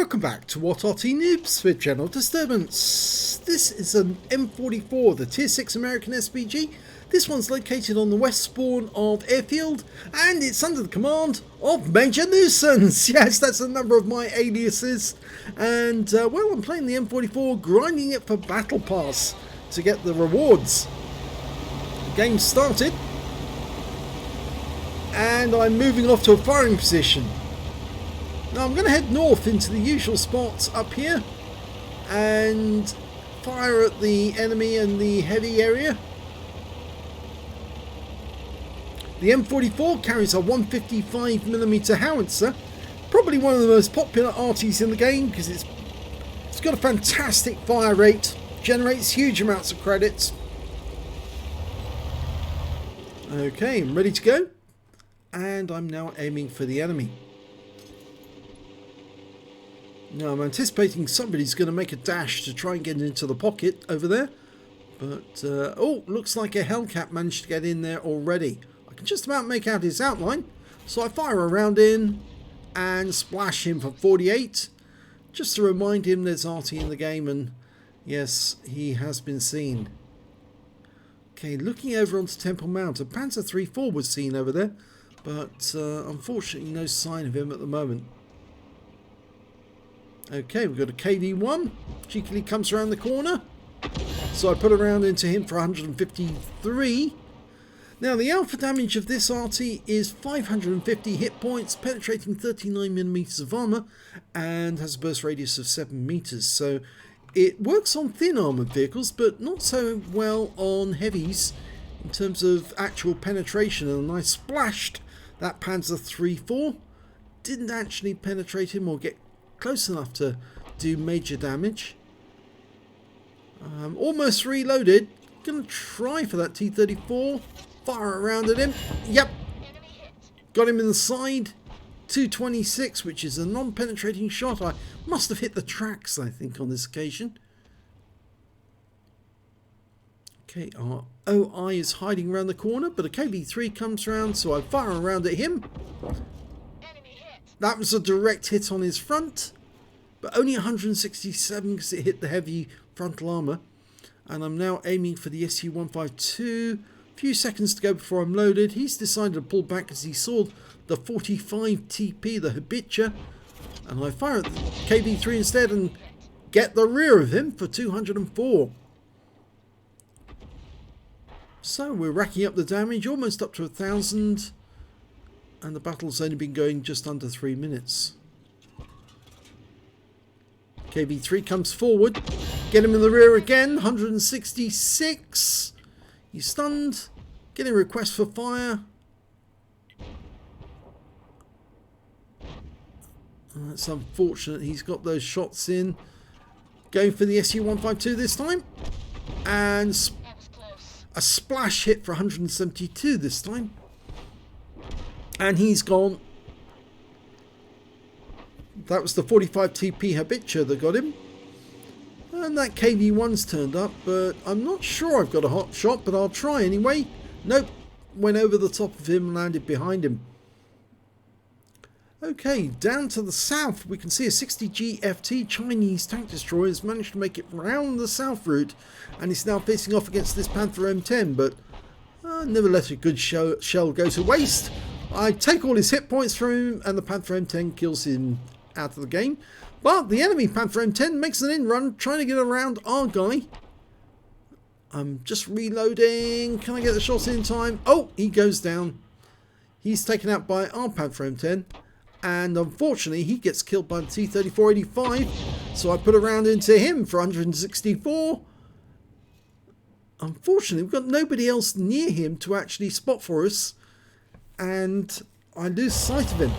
Welcome back to What Arty Noobs with General Disturbance. This is an M44, the Tier 6 American SPG. This one's located on the west spawn of Airfield, and it's under the command of Major Nuisance. Yes, that's a number of my aliases. And, well, I'm playing the M44, grinding it for Battle Pass to get the rewards. The game started, and I'm moving off to a firing position. Now I'm going to head north into the usual spots up here and fire at the enemy in the heavy area. The M44 carries a 155mm howitzer, probably one of the most popular arties in the game because it's got a fantastic fire rate, generates huge amounts of credits. Okay, I'm ready to go, and I'm now aiming for the enemy. Now I'm anticipating somebody's going to make a dash to try and get into the pocket over there. But, oh, looks like a Hellcat managed to get in there already. I can just about make out his outline. So I fire a round in and splash him for 48. Just to remind him there's Arty in the game, and yes, he has been seen. Okay, looking over onto Temple Mount, a Panzer III-4 was seen over there. But, unfortunately, no sign of him at the moment. Okay, we've got a KV-1, cheekily comes around the corner, so I put a round into him for 153. Now the alpha damage of this Arty is 550 hit points, penetrating 39mm of armour, and has a burst radius of 7 meters, so it works on thin armoured vehicles, but not so well on heavies in terms of actual penetration. And I splashed that Panzer III-4, didn't actually penetrate him or get close enough to do major damage. Almost reloaded. Gonna try for that T-34. Fire around at him. Yep. Got him in the side. 226, which is a non-penetrating shot. I must have hit the tracks, I think, on this occasion. Okay, our OI is hiding around the corner, but a KV-3 comes around, so I fire around at him. That was a direct hit on his front, but only 167 because it hit the heavy frontal armour. And I'm now aiming for the SU-152. A few seconds to go before I'm loaded. He's decided to pull back as he saw the 45 TP, the Habitual. And I fire at the KV-3 instead and get the rear of him for 204. So we're racking up the damage, almost up to 1,000. And the battle's only been going just under 3 minutes. KV-3 comes forward. Get him in the rear again. 166. He's stunned. Getting a request for fire. That's unfortunate. He's got those shots in. Going for the SU-152 this time. And a splash hit for 172 this time. And he's gone. That was the 45 TP Habitual that got him. And that KV-1's turned up, but I'm not sure I've got a hot shot, but I'll try anyway. Nope. Went over the top of him and landed behind him. Okay, down to the south, we can see a 60G FT Chinese tank destroyer has managed to make it round the south route, and he's now facing off against this Panther M10, but never let a good shell go to waste. I take all his hit points from him, and the Panther M10 kills him out of the game. But the enemy Panther M10 makes an in-run, trying to get around our guy. I'm just reloading. Can I get the shot in time? Oh, he goes down. He's taken out by our Panther M10. And unfortunately, he gets killed by the T-34-85. So I put a round into him for 164. Unfortunately, we've got nobody else near him to actually spot for us. And I lose sight of him.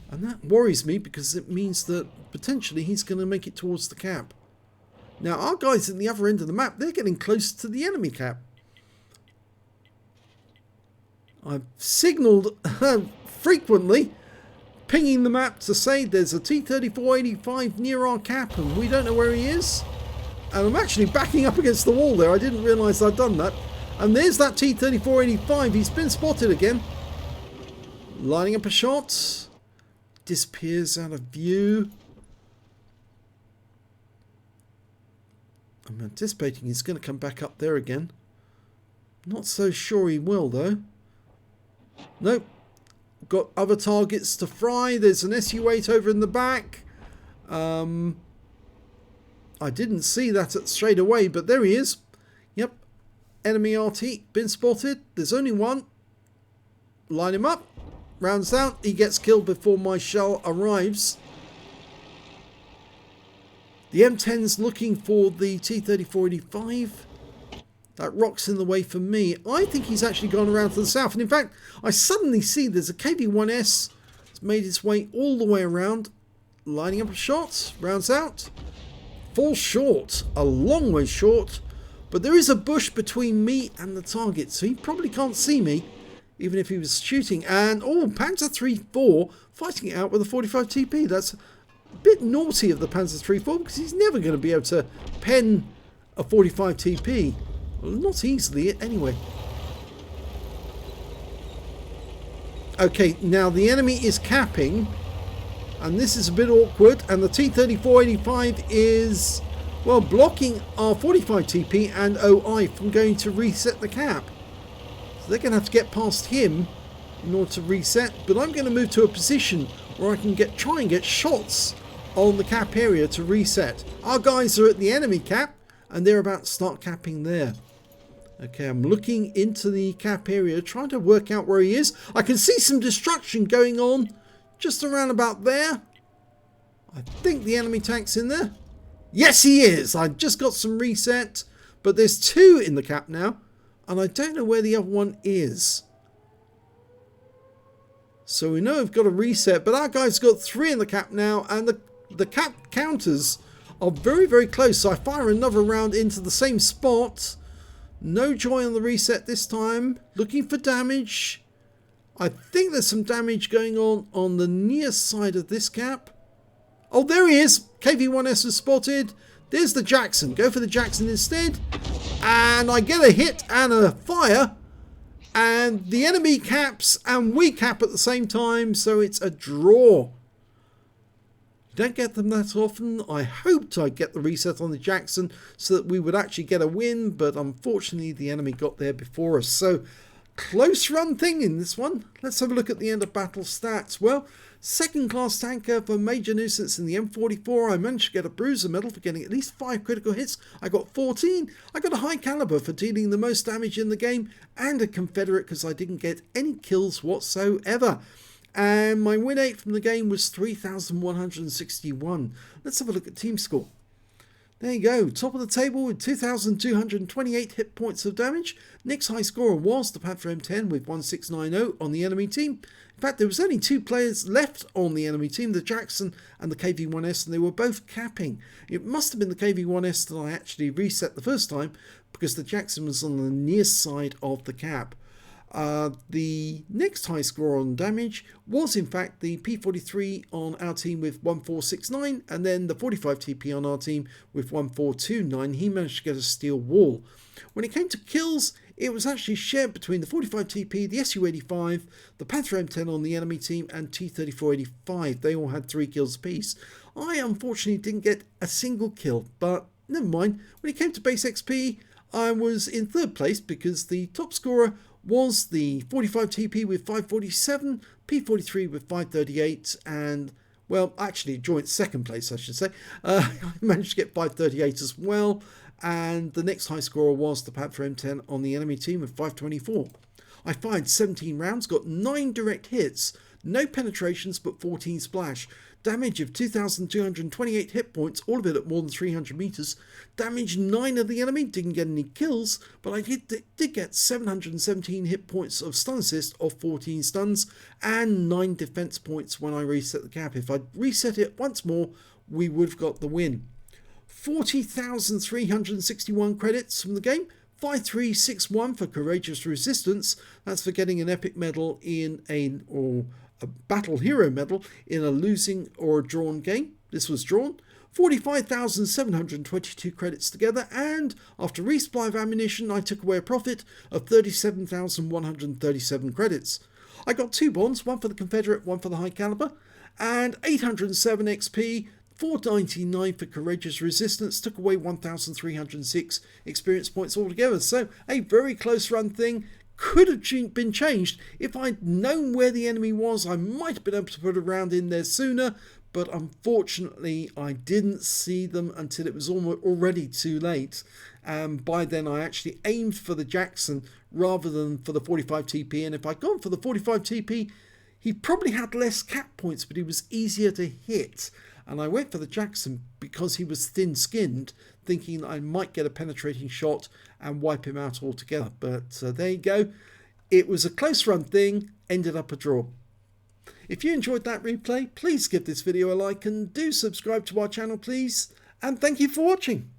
And that worries me because it means that potentially he's going to make it towards the cap. Now our guys at the other end of the map, they're getting close to the enemy cap. I've signalled frequently, pinging the map to say there's a T-34-85 near our cap and we don't know where he is. And I'm actually backing up against the wall there. I didn't realise I'd done that. And there's that T-34-85. He's been spotted again. Lining up a shot. Disappears out of view. I'm anticipating he's going to come back up there again. Not so sure he will, though. Nope. Got other targets to fry. There's an SU-8 over in the back. I didn't see that straight away, but there he is. Yep. Enemy Arty been spotted. There's only one. Line him up. Rounds out. He gets killed before my shell arrives. The M10's looking for the T-3485. That rock's in the way for me. I think he's actually gone around to the south. And in fact, I suddenly see there's a KV-1S. It's made its way all the way around. Lining up a shot. Rounds out. Falls short. A long way short. But there is a bush between me and the target. So he probably can't see me. Even if he was shooting. And, oh, Panzer III-4 fighting it out with a 45 TP. That's a bit naughty of the Panzer III-4 because he's never going to be able to pen a 45 TP. Well, not easily, anyway. Okay, now the enemy is capping. And this is a bit awkward. And the T-3485 is, well, blocking our 45 TP and OI from going to reset the cap. So they're going to have to get past him in order to reset. But I'm going to move to a position where I can try and get shots on the cap area to reset. Our guys are at the enemy cap and they're about to start capping there. Okay, I'm looking into the cap area, trying to work out where he is. I can see some destruction going on just around about there. I think the enemy tank's in there. Yes, he is. I just got some reset, but there's two in the cap now, and I don't know where the other one is. So we know we've got a reset, but our guy's got three in the cap now, and the cap counters are very, very close. So I fire another round into the same spot. No joy on the reset this time. Looking for damage. I think there's some damage going on the near side of this cap. Oh, there he is. KV-1S was spotted. There's the Jackson. Go for the Jackson instead. And I get a hit and a fire. And the enemy caps and we cap at the same time. So it's a draw. You don't get them that often. I hoped I'd get the reset on the Jackson so that we would actually get a win, but unfortunately the enemy got there before us. So close run thing in this one. Let's have a look at the end of battle stats. Well, second class tanker for major nuisance in the M44. I managed to get a bruiser medal for getting at least 5 critical hits. I got 14. I got a high caliber for dealing the most damage in the game, and a Confederate because I didn't get any kills whatsoever. And my win rate from the game was 3,161. Let's have a look at team score. There you go, top of the table with 2,228 hit points of damage. Next high scorer was the Panther M10 with 1690 on the enemy team. In fact, there was only 2 players left on the enemy team, the Jackson and the KV-1S, and they were both capping. It must have been the KV-1S that I actually reset the first time because the Jackson was on the near side of the cap. The next high score on damage was in fact the P43 on our team with 1469, and then the 45 TP on our team with 1429. He managed to get a steel wall. When it came to kills, it was actually shared between the 45 TP, the SU-85, the Panther M10 on the enemy team, and T-3485. They all had 3 kills apiece. I unfortunately didn't get a single kill, but never mind. When it came to base XP, I was in 3rd place because the top scorer was the 45 TP with 547, P43 with 538, and, well, actually joint 2nd place, I should say. I managed to get 538 as well, and the next high scorer was the Panther M10 on the enemy team with 524. I fired 17 rounds, got 9 direct hits, no penetrations but 14 splash. Damage of 2,228 hit points, all of it at more than 300 meters. Damage 9 of the enemy, didn't get any kills, but I did get 717 hit points of stun assist of 14 stuns and 9 defense points when I reset the cap. If I'd reset it once more, we would have got the win. 40,361 credits from the game. 5361 for courageous resistance. That's for getting an epic medal in a battle hero medal in a losing or a drawn game. This was drawn. 45,722 credits together, and after resupply of ammunition I took away a profit of 37,137 credits. I got 2 bonds, one for the Confederate, one for the High Caliber, and 807 XP 499 for Courageous Resistance, took away 1,306 experience points altogether. So a very close run thing. Could have been changed. If I'd known where the enemy was, I might have been able to put a round in there sooner, but unfortunately I didn't see them until it was already too late. And by then I actually aimed for the Jackson rather than for the 45 TP, and if I'd gone for the 45 TP, he probably had less cap points, but he was easier to hit. And I went for the Jackson because he was thin-skinned, thinking I might get a penetrating shot and wipe him out altogether. But there you go. It was a close run thing, ended up a draw. If you enjoyed that replay, please give this video a like and do subscribe to our channel, please. And thank you for watching.